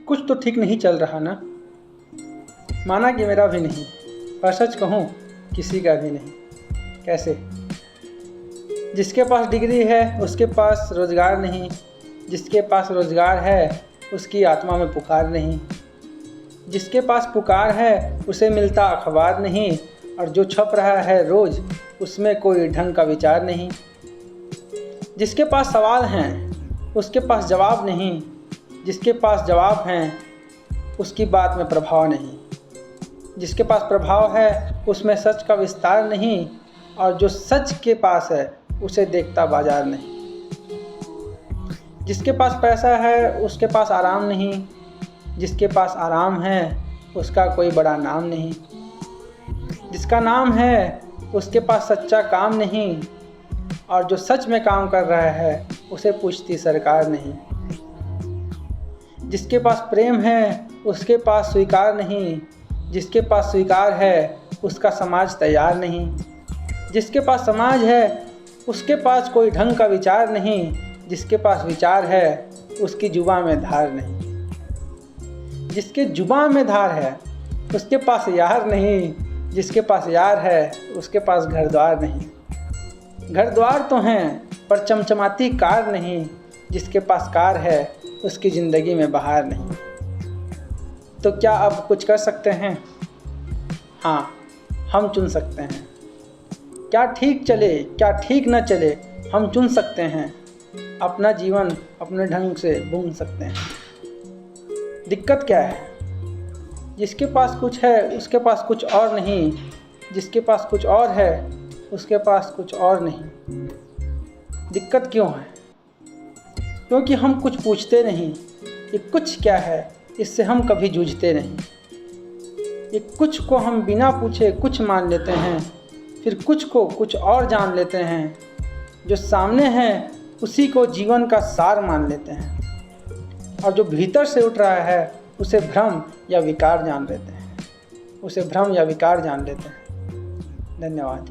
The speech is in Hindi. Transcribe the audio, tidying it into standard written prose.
कुछ तो ठीक नहीं चल रहा ना। माना कि मेरा भी नहीं, पर सच कहूँ किसी का भी नहीं। कैसे? जिसके पास डिग्री है उसके पास रोज़गार नहीं, जिसके पास रोज़गार है उसकी आत्मा में पुकार नहीं, जिसके पास पुकार है उसे मिलता अखबार नहीं, और जो छप रहा है रोज़ उसमें कोई ढंग का विचार नहीं। जिसके पास सवाल हैं उसके पास जवाब नहीं, जिसके पास जवाब हैं उसकी बात में प्रभाव नहीं, जिसके पास प्रभाव है उसमें सच का विस्तार नहीं, और जो सच के पास है उसे देखता बाजार नहीं। जिसके पास पैसा है उसके पास आराम नहीं, जिसके पास आराम है उसका कोई बड़ा नाम नहीं, जिसका नाम है उसके पास सच्चा काम नहीं, और जो सच में काम कर रहा है उसे पूछती सरकार नहीं। जिसके पास प्रेम है उसके पास स्वीकार नहीं, जिसके पास स्वीकार है उसका समाज तैयार नहीं, जिसके पास समाज है उसके पास कोई ढंग का विचार नहीं, जिसके पास विचार है उसकी जुबान में धार नहीं, जिसके जुबान में धार है उसके पास यार नहीं, जिसके पास यार है उसके पास घर द्वार नहीं। घर द्वार तो हैं पर चमचमाती कार नहीं, जिसके पास कार है उसकी ज़िंदगी में बहार नहीं। तो क्या अब कुछ कर सकते हैं? हाँ, हम चुन सकते हैं। क्या ठीक चले क्या ठीक न चले हम चुन सकते हैं, अपना जीवन अपने ढंग से बुन सकते हैं। दिक्कत क्या है? जिसके पास कुछ है उसके पास कुछ और नहीं, जिसके पास कुछ और है उसके पास कुछ और नहीं। दिक्कत क्यों है? क्योंकि हम कुछ पूछते नहीं। ये कुछ क्या है इससे हम कभी जूझते नहीं। ये कुछ को हम बिना पूछे कुछ मान लेते हैं, फिर कुछ को कुछ और जान लेते हैं। जो सामने है उसी को जीवन का सार मान लेते हैं, और जो भीतर से उठ रहा है उसे भ्रम या विकार जान लेते हैं। धन्यवाद।